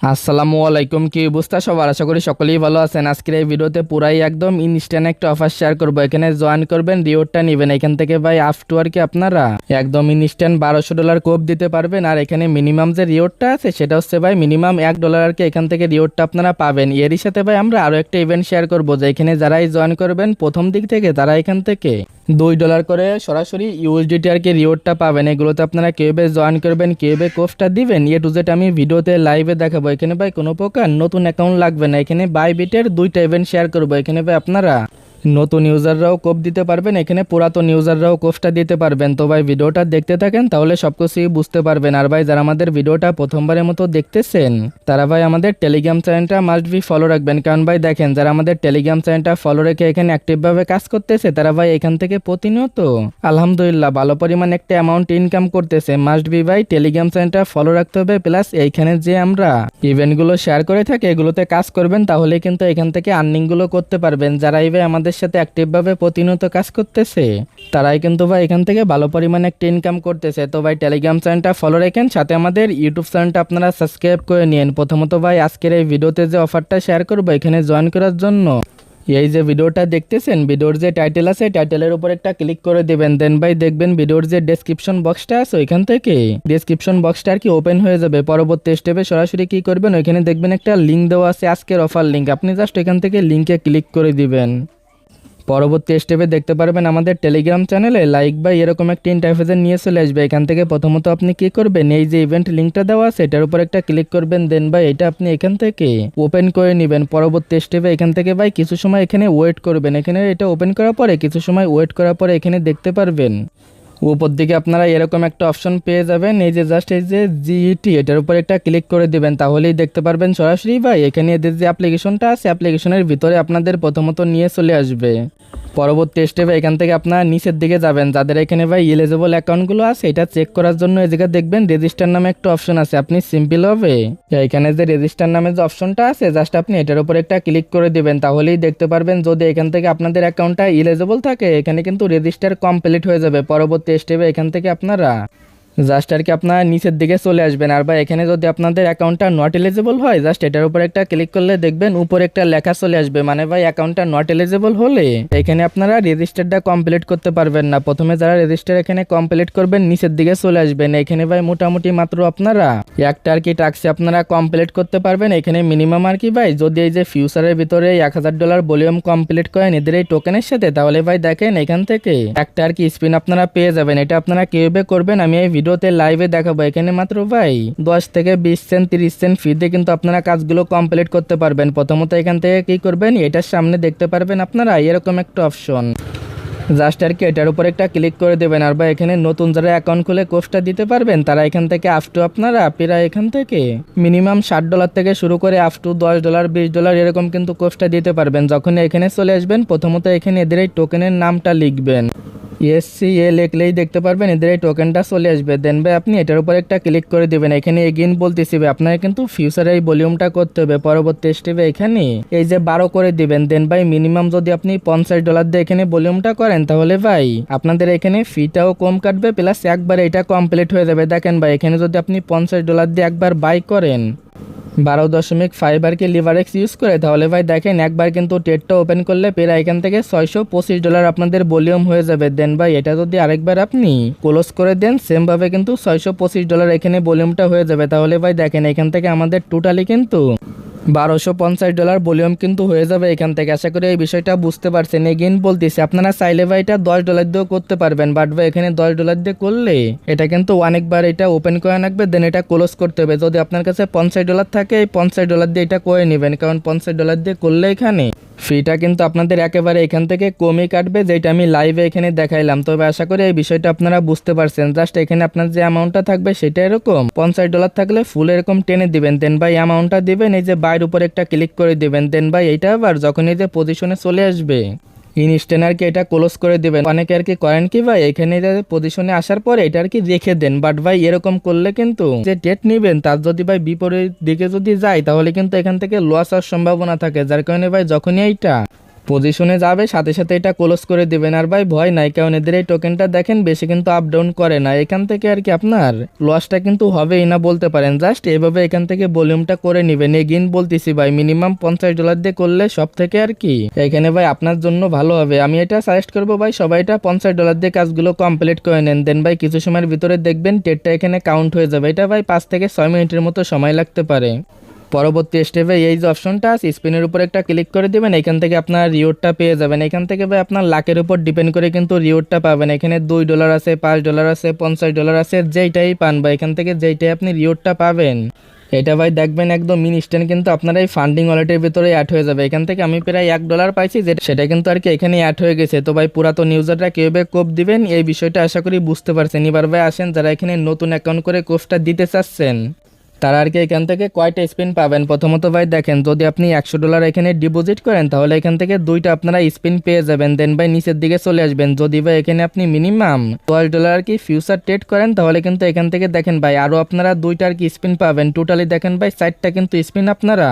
আসসালামু আলাইকুম, কি অবস্থা সবার? আশা করি সকলেই ভালো আছেন। আজকের এই ভিডিওতে পুরাই একদম ইনস্ট্যান্ট একটা অফার শেয়ার করবো। এখানে জয়েন করবেন, রিওয়ার্ডটা নেবেন। এখান থেকে ভাই আফটার কি আপনারা একদম ইনস্ট্যান্ট $1200 কোপ দিতে পারবেন। আর এখানে মিনিমাম যে রিওয়ার্ডটা আছে সেটা হচ্ছে ভাই মিনিমাম $1 আর কি এখান থেকে রিওয়ার্ডটা আপনারা পাবেন। এরই সাথে ভাই আমরা আরো একটা ইভেন্ট শেয়ার করবো, যে এখানে যারাই জয়েন করবেন প্রথম দিক থেকে তারা এখান থেকে $2 করে সরাসরি ইউএসডিটি আর কি রিওয়ার্ডটা পাবেন। এগুলোতে আপনারা কিভাবে জয়েন করবেন, কিভাবে কোর্সটা দিবেন, টু জেড আমি ভিডিওতে লাইভে দেখাবো। এখানে ভাই কোনো প্রকার নতুন অ্যাকাউন্ট লাগবে না। এখানে বাইবিটের দুইটা ইভেন্ট শেয়ার করবো। এখানে ভাই আপনারা নতুন ইউজাররাও কোপ দিতে পারবেন, এখানে পুরাতন ইউজাররাও কোপটা দিতে পারবেন। তো ভাই ভিডিওটা দেখতে থাকেন, তাহলে সবকিছুই বুঝতে পারবেন। আর ভাই যারা আমাদের ভিডিওটা প্রথমবারের মতো দেখতেছেন তারা ভাই আমাদের টেলিগ্রাম চ্যানেলটা মাস্ট বি ফলো রাখবেন। কারণ ভাই দেখেন, যারা আমাদের টেলিগ্রাম চ্যানেলটা ফলো রেখে এখানে অ্যাক্টিভভাবে কাজ করতেছে তারা ভাই এখান থেকে প্রতিনিয়ত আলহামদুলিল্লাহ ভালো পরিমাণ একটা অ্যামাউন্ট ইনকাম করতেছে। মাস্ট বি ভাই টেলিগ্রাম চ্যানেলটা ফলো রাখতে হবে, প্লাস এইখানে যে আমরা ইভেন্টগুলো শেয়ার করে থাকি এগুলোতে কাজ করবেন, তাহলে কিন্তু এখান থেকে আর্নিংগুলো করতে পারবেন। যারাই ভাই আমাদের সাথে অ্যাক্টিভভাবে প্রতিনিয়ত কাজ করতেছে তারাই কিন্তু ভাই এখান থেকে ভালো পরিমাণে একটা ইনকাম করতেছে। তো ভাই টেলিগ্রাম চ্যানেলটা ফলো রাখেন, সাথে আমাদের ইউটিউব চ্যানেলটা আপনারা সাবস্ক্রাইব করে নিন। প্রথমত ভাই আজকের এই ভিডিওতে যে অফারটা শেয়ার করবো এখানে জয়েন করার জন্য এই যে ভিডিওটা দেখতেছেন, ভিডিওর যে টাইটেল আছে টাইটেলের উপর একটা ক্লিক করে দিবেন। দেন ভাই দেখবেন ভিডিওর যে ডেসক্রিপশন বক্সটা আছে ওইখান থেকে ডেসক্রিপশন বক্সটা আর কি ওপেন হয়ে যাবে। পরবর্তী স্টেপে সরাসরি কি করবেন, ওইখানে দেখবেন একটা লিঙ্ক দেওয়া আছে, আজকের অফার লিঙ্ক। আপনি জাস্ট এখান থেকে লিঙ্কে ক্লিক করে দিবেন। পরবর্তী স্টেপে দেখতে পারবেন আমাদের টেলিগ্রাম চ্যানেলে লাইক বা এরকম একটা ইন্টারফেসে নিয়ে চলে আসবে। এখান থেকে প্রথমত আপনি কি করবেন, এই যে ইভেন্ট লিঙ্কটা দেওয়া আছে এটার উপর একটা ক্লিক করবেন। দেন ভাই এটা আপনি এখান থেকে ওপেন করে নেবেন। পরবর্তী স্টেপে এখান থেকে ভাই কিছু সময় এখানে ওয়েট করবেন। এখানে এটা ওপেন করার পরে কিছু সময় ওয়েট করার পরে এখানে দেখতে পারবেন উপর দিকে আপনারা এরকম একটা অপশন পেয়ে যাবেন, এই যে জাস্ট এই যে জিইটি এটার উপর একটা ক্লিক করে দিবেন। তাহলেই দেখতে পারবেন সরাসরি ভাই এখানে এদের যে অ্যাপ্লিকেশনটা আছে অ্যাপ্লিকেশনের ভিতরে আপনাদের প্রথমত নিয়ে চলে আসবে। পরবর্তী স্টেপে এখান থেকে আপনারা নিচের দিকে যাবেন, যাদের এখানে ভাই এলিজিবল অ্যাকাউন্টগুলো আছে এটা চেক করার জন্য এই জায়গায় দেখবেন রেজিস্টার নামে একটা অপশন আছে। আপনি সিম্পল হবে এখানে যে রেজিস্টার নামে যে অপশনটা আছে জাস্ট আপনি এটার উপর একটা ক্লিক করে দিবেন। তাহলেই দেখতে পারবেন যদি এখান থেকে আপনাদের অ্যাকাউন্টটা এলিজিবল থাকে এখানে কিন্তু রেজিস্টার কমপ্লিট হয়ে যাবে। পরবর্তী স্টেপে এখান থেকে আপনারা জাস্ট আর কি আপনারা নিচের দিকে চলে আসবেন। আর ভাই এখানে যদি আপনাদের অ্যাকাউন্টটা নট এলিজিবল হয় জাস্ট এটার উপর একটা ক্লিক করলে দেখবেন উপরে একটা লেখা চলে আসবে, মানে ভাই অ্যাকাউন্টটা নট এলিজিবল হলে এখানে আপনারা রেজিস্টারটা কমপ্লিট করতে পারবেন না। প্রথমে যারা রেজিস্টার এখানে কমপ্লিট করবেন নিচের দিকে চলে আসবেন। এখানে ভাই মোটামুটি মাত্র আপনারা একটা আর কি টাস্ক আপনারা কমপ্লিট করতে পারবেন। এখানে মিনিমাম আর কি ভাই যদি এই যে ফিউচারের ভিতরে $1000 ভলিউম কমপ্লিট করেন এদের এই টোকেনের সাথে, তাহলে ভাই দেখেন এখান থেকে একটা আর কি স্পিন আপনারা পেয়ে যাবেন। এটা আপনারা কিভাবে করবেন আমি এই ভিডিওতে লাইভে দেখাবো। এখানে মাত্র ভাই 10 থেকে 20 সেন্ট 30 সেন্ট ফিতে কিন্তু আপনারা কাজগুলো কমপ্লিট করতে পারবেন। প্রথমত এখান থেকে কি করবেন, এটার সামনে দেখতে পারবেন আপনারা এরকম একটা অপশন, জাস্ট আর কি এটার উপর একটা ক্লিক করে দেবেন। আর ভাই এখানে নতুন যারা অ্যাকাউন্ট খুলে কোর্সটা দিতে পারবেন তারা এখান থেকে আপনারা প্রায় এখান থেকে মিনিমাম $60 থেকে শুরু করে $10 $20 এরকম কিন্তু কোর্সটা দিতে পারবেন। যখন এখানে চলে আসবেন প্রথমত এখানে এদের এই টোকেনের নামটা লিখবেন, SCA লিখলেই দেখতে পারবেন এদের এই টোকেনটা চলে আসবে। দেন ভাই আপনি এটার উপর একটা ক্লিক করে দিবেন। এখানে এগেইন বলতেছি ভাই আপনারা কিন্তু ফিউচারে এই ভলিউমটা করতে হবে। পরবর্তী স্টেপে এখানে এই যে 12 করে দিবেন। দেন ভাই মিনিমাম যদি আপনি $50 দিয়ে এখানে ভলিউমটা করেন তাহলে ভাই আপনাদের এখানে ফিটাও কম কাটবে, প্লাস একবারে এটা কমপ্লিট হয়ে যাবে। দেখেন ভাই এখানে যদি আপনি $50 দিয়ে একবার বাই করেন 12.5 আর কি লিভারেক্স ইউজ করে, তাহলে ভাই দেখেন একবার কিন্তু টেটটা ওপেন করলে পেরা এখান থেকে $625 আপনাদের ভলিউম হয়ে যাবে। দেন ভাই এটা যদি আরেকবার আপনি ক্লোজ করে দেন সেম ভাবে কিন্তু $625 এখানে ভলিউমটা হয়ে যাবে। তাহলে ভাই দেখেন এখান থেকে আমাদের টোটালি কিন্তু $1250 ভলিউম কিন্তু হয়ে যাবে এখান থেকে। আশা করি এই বিষয়টা বুঝতে পারছেন। এগেইন বলতেছি আপনারা চাইলে ভাই এটা $10 দিয়েও করতে পারবেন, বাট ভাই এখানে $10 দিয়ে করলে এটা কিন্তু অনেকবার এটা ওপেন করে রাখবে, দেন এটা ক্লোজ করতে হবে। যদি আপনার কাছে $50 থাকে এই $50 দিয়ে এটা করে নেবেন, কারণ $50 দিয়ে করলে এখানে ফিটা কিন্তু আপনাদের একেবারে এখান থেকে কমই কাটবে, যেটা আমি লাইভে এখানে দেখাইলাম। তবে আশা করি এই বিষয়টা আপনারা বুঝতে পারছেন। জাস্ট এখানে আপনার যে অ্যামাউন্টটা থাকবে সেটা এরকম $50 থাকলে ফুল এরকম টেনে দিবেন। দেন ভাই অ্যামাউন্টটা দিবেন, এই যে বাইরের উপর একটা ক্লিক করে দিবেন। দেন ভাই এইটা আবার যখন এই যে পজিশনে চলে আসবে ইনস্ট্যান্ট আর কি এটা ক্লোজ করে দিবেন। অনেকে আর কি করেন কি ভাই এখানে পজিশনে আসার পরে এটা আর কি রেখে দেন, বাট ভাই এরকম করলে কিন্তু যে ডেট নিবেন তার যদি ভাই বিপরীত দিকে যদি যায় তাহলে কিন্তু এখান থেকে লস হওয়ার সম্ভাবনা থাকে। যার কারণে ভাই যখনই এইটা পজিশনে যাবে সাথে সাথে এটা ক্লোজ করে দিবেন। আর ভাই ভয় নাই, কারণ এদের এই টোকেনটা দেখেন বেশি কিন্তু আপ ডাউন করে না। এখান থেকে আর কি আপনার লসটা কিন্তু হবেই না বলতে পারেন। জাস্ট এভাবে এখান থেকে ভলিউমটা করে নেবেন। এগেইন বলতেছি ভাই, মিনিমাম $50 দিয়ে করলে সব থেকে আর কি এখানে ভাই আপনার জন্য ভালো হবে। আমি এটা সাজেস্ট করবো ভাই, সবাই এটা $50 দিয়ে কাজগুলো কমপ্লিট করে নেন। দেন ভাই কিছু সময়ের ভিতরে দেখবেন টেটটা এখানে কাউন্ট হয়ে যাবে। এটা ভাই 5 থেকে 6 মিনিটের মতো সময় লাগতে পারে। পরবর্তী স্টেপে এই যে অপশনটা আছে স্পিনের উপর একটা ক্লিক করে দিবেন। এখান থেকে আপনার রিওয়ার্ডটা পেয়ে যাবেন। এখান থেকে ভাই আপনার লাকের উপর ডিপেন্ড করে কিন্তু রিওয়ার্ডটা পাবেন। এখানে $2 আছে, $5 আছে, $50 আছে, যেইটাই পান বা এখান থেকে যেইটাই আপনি রিওয়ার্ডটা পাবেন এটা ভাই দেখবেন একদম ইনস্ট্যান্ট কিন্তু আপনার এই ফান্ডিং ওয়ালেটের ভিতরে অ্যাড হয়ে যাবে। এখান থেকে আমি প্রায় $1 পাইছি, সেটা কিন্তু আর কি এখানে অ্যাড হয়ে গেছে। তো ভাই পুরাতন ইউজাররা কীভাবে কোপ দিবেন এই বিষয়টা আশা করি বুঝতে পারছেন। এবার ভাই আসেন যারা এখানে নতুন অ্যাকাউন্ট করে কোপটা দিতে চাচ্ছেন তারা আর কি এখান থেকে কয়টা স্পিন পাবেন। প্রথমত ভাই দেখেন, যদি আপনি $100 এখানে ডিপোজিট করেন তাহলে এখান থেকে 2টা আপনারা স্পিন পেয়ে যাবেন। দেন ভাই নিচের দিকে চলে আসবেন। যদি ভাই এখানে আপনি মিনিমাম $12 আর কি ফিউচার ট্রেড করেন তাহলে কিন্তু এখান থেকে দেখেন ভাই আরও আপনারা 2টা আর কি স্পিন পাবেন। টোটালি দেখেন ভাই 4টা কিন্তু স্পিন আপনারা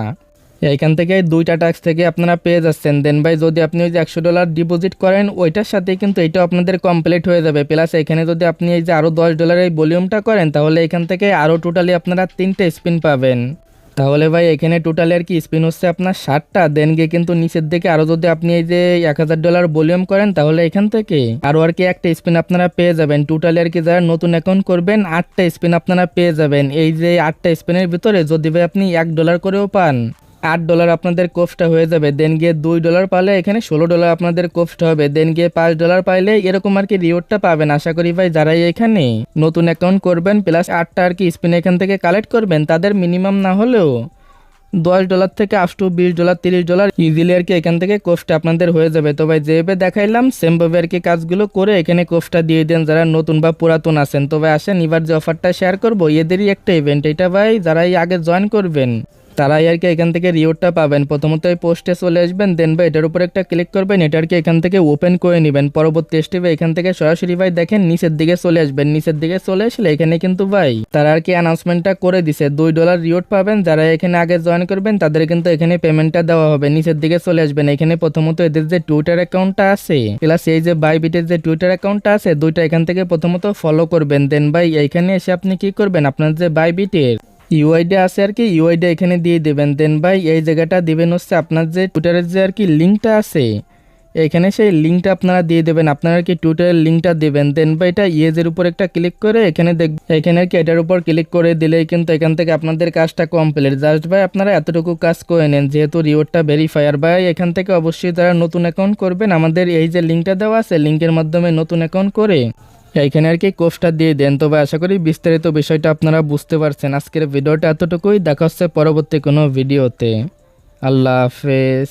এইখান থেকে 2টা টাস্ক থেকে আপনারা পেয়ে যাচ্ছেন। দেন ভাই যদি আপনি ওই যে $100 ডিপোজিট করেন ওইটার সাথে কিন্তু এইটাও আপনাদের কমপ্লিট হয়ে যাবে। প্লাস এখানে যদি আপনি এই যে আরও $10 এই ভলিউমটা করেন তাহলে এখান থেকে আরও টোটালি আপনারা 3টে স্পিন পাবেন। তাহলে ভাই এখানে টোটালি আর কি স্পিন হচ্ছে আপনার 60টা। দেন গিয়ে কিন্তু নিচের দিকে আরও যদি আপনি এই যে $1000 ভলিউম করেন তাহলে এখান থেকে আরও আর কি একটা স্পিন আপনারা পেয়ে যাবেন। টোটালি আর কি যারা নতুন অ্যাকাউন্ট করবেন 8টা স্পিন আপনারা পেয়ে যাবেন। এই যে 8টা স্পিনের ভিতরে যদি ভাই আপনি $1 করেও পান $8 আপনাদের কোফটা হয়ে যাবে। দেন গিয়ে $2 পালে এখানে $16 আপনাদের কোফটা হবে। দেন গিয়ে $5 পাইলে এরকম আর কি রিওয়ার্ডটা পাবেন। আশা করি ভাই যারাই এখানে নতুন অ্যাকাউন্ট করবেন প্লাস 8টা আর কি স্পিন এখান থেকে কালেক্ট করবেন তাদের মিনিমাম না হলেও $10 থেকে আপ টু $20, $30 ইজিলি আর কি এখান থেকে কোফটা আপনাদের হয়ে যাবে। তো ভাই যেভাবে দেখাইলাম সেমভাবে আর কি কাজগুলো করে এখানে কোফটা দিয়ে দেন যারা নতুন বা পুরাতন আছেন। তো ভাই আসেন এবার যে অফারটা শেয়ার করবো এদেরই একটা ইভেন্ট। এটা ভাই যারাই আগে জয়েন করবেন তারাই আর কি এখান থেকে রিওয়ার্ডটা পাবেন। প্রথমত এই পোস্টে চলে আসবেন, দেন ভাই এটার উপর একটা ক্লিক করবেন, এটা আর কি এখান থেকে ওপেন করে নেবেন। পরবর্তী স্টেপে এখান থেকে সরাসরি ভাই দেখেন নিচের দিকে চলে আসবেন। নিচের দিকে চলে আসলে এখানে কিন্তু ভাই তারা আর কি অ্যানাউন্সমেন্টটা করে দিছে $2 রিওয়ার্ড পাবেন। যারা এখানে আগে জয়েন করবেন তাদের কিন্তু এখানে পেমেন্টটা দেওয়া হবে। নিচের দিকে চলে আসবেন। এখানে প্রথমত এদের যে টুইটার অ্যাকাউন্টটা আছে প্লাস এই যে বাইবিটের যে টুইটার অ্যাকাউন্টটা আছে দুইটা এখান থেকে প্রথমত ফলো করবেন। দেন ভাই এইখানে এসে আপনি কি করবেন, আপনার যে বাইবিটের ইউআইডি আছে আর কি ইউআইডি এখানে দিয়ে দেবেন। দেন ভাই এই জায়গাটা দিবেন হচ্ছে আপনার যে টুইটারের যে আর কি লিঙ্কটা আছে এখানে সেই লিঙ্কটা আপনারা দিয়ে দেবেন। আপনারা আর কি টুইটারের লিঙ্কটা দেবেন। দেন ভাই এটা ইয়েজের উপর একটা ক্লিক করে এখানে এখানে আর কি এটার উপর ক্লিক করে দিলেই কিন্তু এখান থেকে আপনাদের কাজটা কমপ্লিট। জাস্ট ভাই আপনারা এতটুকু কাজ করে নেন যেহেতু রিওয়ার্ডটা ভেরিফায়ার। ভাই এখান থেকে অবশ্যই যারা নতুন অ্যাকাউন্ট করবেন আমাদের এই যে লিঙ্কটা দেওয়া আছে লিঙ্কের মাধ্যমে নতুন অ্যাকাউন্ট করে এইখানে আর কি কোফটা দিয়ে দেন। তবে আশা করি বিস্তারিত বিষয়টা আপনারা বুঝতে পারছেন। আজকের ভিডিওটা এতটুকুই, দেখা হচ্ছে পরবর্তী কোনো ভিডিওতে। আল্লাহ হাফেজ।